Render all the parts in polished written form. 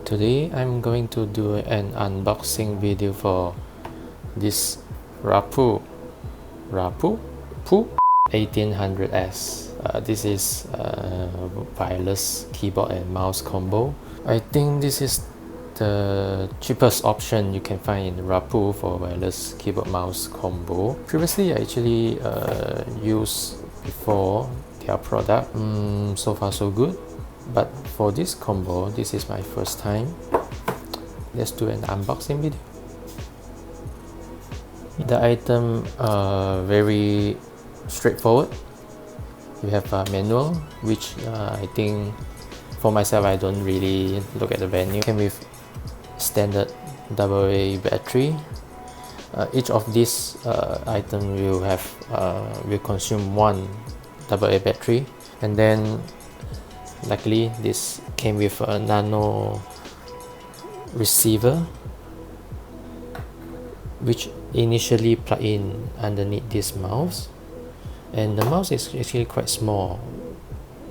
Today I'm going to do an unboxing video for this Rapoo X1800S. This is a wireless keyboard and mouse combo. I think this is the cheapest option you can find in Rapoo for wireless keyboard mouse combo. Previously I actually used before their product. So far so good, but for this combo, this is my first time. Let's do an unboxing video. The item very straightforward. You have a manual, which I think for myself I don't really look at the menu. Came with standard AA battery. Each of these item will consume one AA battery, and then luckily this came with a nano receiver, which initially plug in underneath this mouse, and the mouse is actually quite small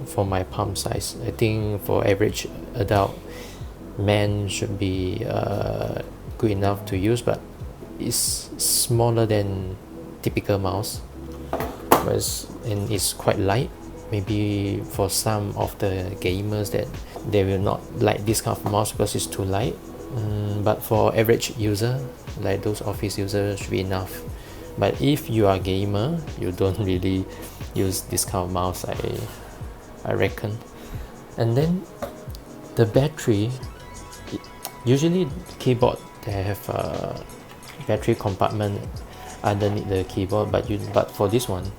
for my palm size. I think for average adult man should be good enough to use, but it's smaller than typical mouse, and it's quite light. Maybe for some of the gamers that they will not like this kind of mouse because it's too light, but for average user like those office users should be enough. But if you are a gamer, you don't really use this kind of mouse, I reckon. And then the battery, usually keyboard they have a battery compartment underneath the keyboard, but for this one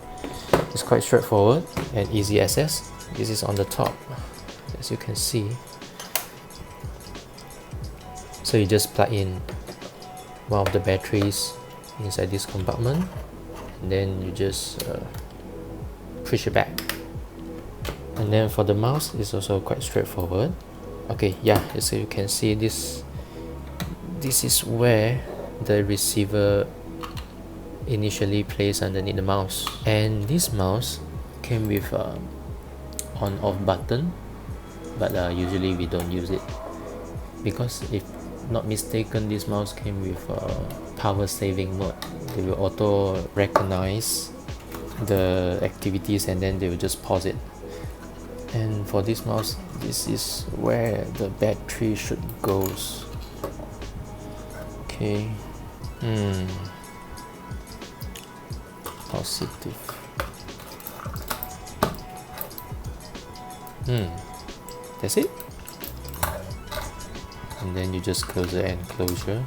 it's quite straightforward and easy access. This is on the top, as you can see. So you just plug in one of the batteries inside this compartment, and then you just push it back. And then for the mouse, it's also quite straightforward. Okay, yeah, so you can see this is where the receiver initially placed underneath the mouse. And this mouse came with on-off button, but usually we don't use it because, if not mistaken, this mouse came with power saving mode. They will auto recognize the activities and then they will just pause it. And for this mouse, this is where the battery should goes. Okay. Positive. That's it. And then you just close the enclosure.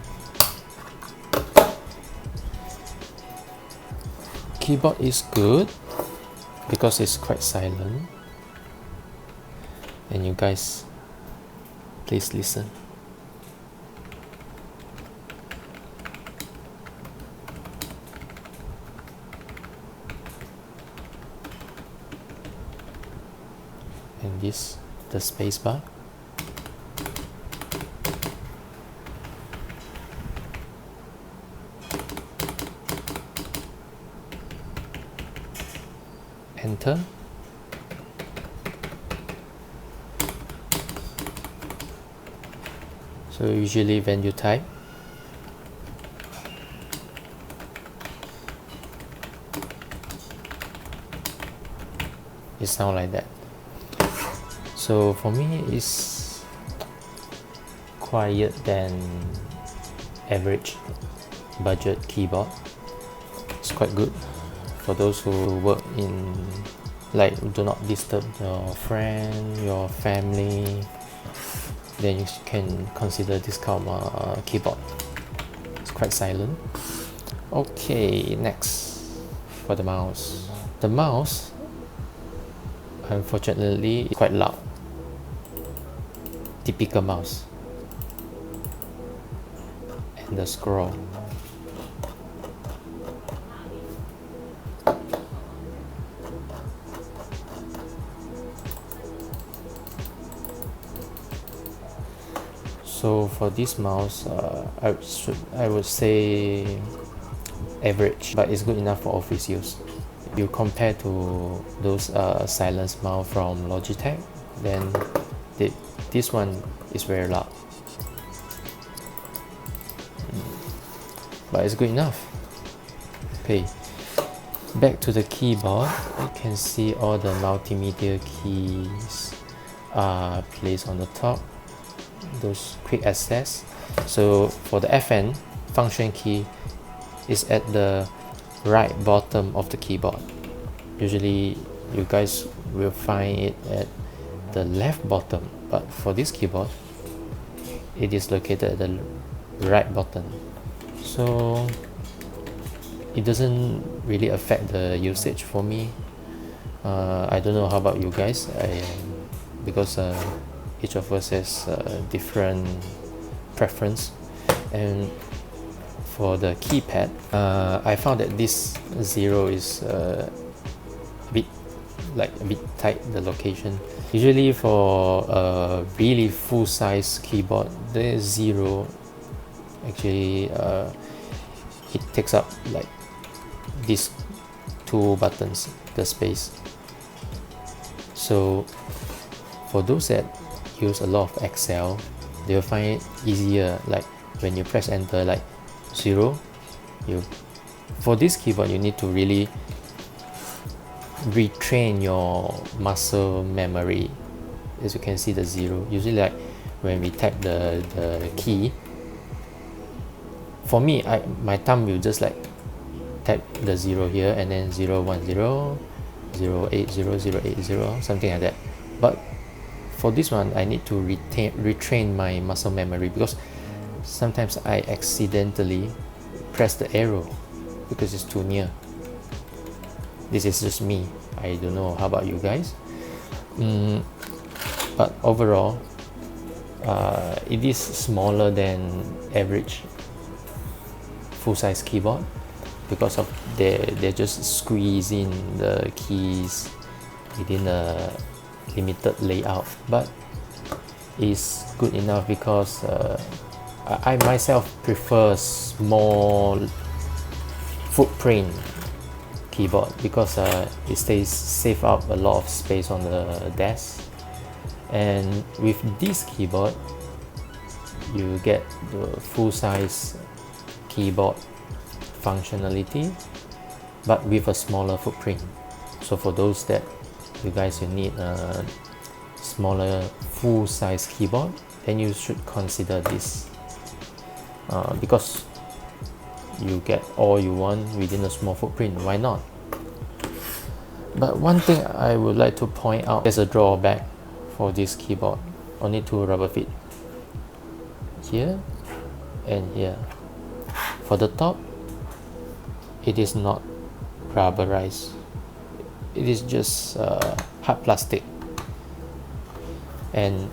Keyboard is good because it's quite silent, and you guys please listen. And this, the space bar. Enter. So usually when you type, it sounds like that. So for me, it's quiet than average budget keyboard. It's quite good for those who work in, like, do not disturb your friend, your family. Then you can consider this kind of keyboard. It's quite silent. Okay, next for the mouse. The mouse, unfortunately, is quite loud. Typical mouse. And the scroll. So for this mouse, I would say average, but it's good enough for office use. If you compare to those silence mouse from Logitech, then this one is very loud. but it's good enough. Okay, back to the keyboard. You can see all the multimedia keys are placed on the top, those quick access. So for the FN, function key is at the right bottom of the keyboard. Usually you guys will find it at the left bottom, but for this keyboard it is located at the right button, so it doesn't really affect the usage for me. I don't know how about you guys, because each of us has different preference. And for the keypad, I found that this 0 is a bit tight, the location. Usually for a really full-size keyboard, the 0 actually it takes up like these two buttons, the space. So for those that use a lot of Excel, they'll find it easier, like when you press enter, like 0, for this keyboard you need to really retrain your muscle memory. As you can see, the 0, usually like when we type the key, for me, my thumb will just like type the 0 here and then 010, 080, 080, something like that. But for this one, I need to retrain my muscle memory, because sometimes I accidentally press the arrow because it's too near. This is just me. I don't know how about you guys. But overall, it is smaller than average full-size keyboard, because of they're just squeezing the keys within a limited layout. But it's good enough because I myself prefer small footprint keyboard, because it save up a lot of space on the desk. And with this keyboard you get the full-size keyboard functionality, but with a smaller footprint. So for those that you guys need a smaller full-size keyboard, then you should consider this, because you get all you want within a small footprint. Why not? But one thing I would like to point out, there's a drawback for this keyboard. Only two rubber feet, here and here. For the top, it is not rubberized, it is just hard plastic. And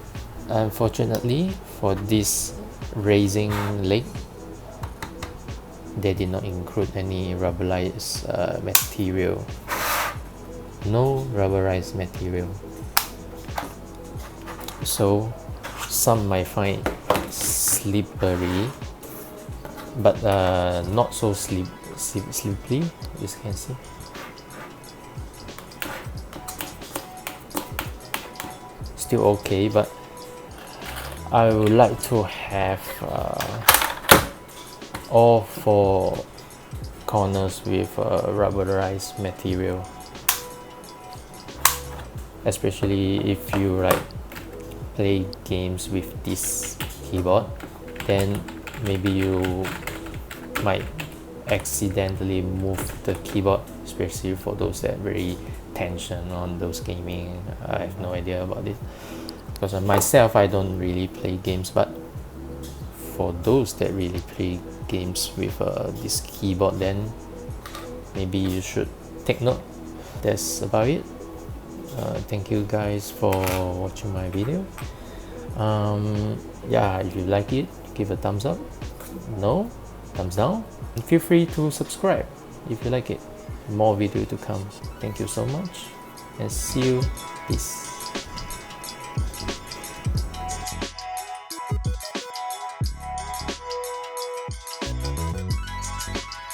unfortunately for this raising leg, they did not include any rubberized material. No rubberized material. So some might find slippery, but not so slippery, as you can see. Still okay, but I would like to have all four corners with rubberized material, especially if you like play games with this keyboard. Then maybe you might accidentally move the keyboard, especially for those that very tension on those gaming. I have no idea about this, because myself, I don't really play games, but for those that really play games with this keyboard, then maybe you should take note. That's about it. Thank you guys for watching my video. Yeah, if you like it, give a thumbs up. No, thumbs down. And feel free to subscribe if you like it. More video to come. Thank you so much, and see you. Peace.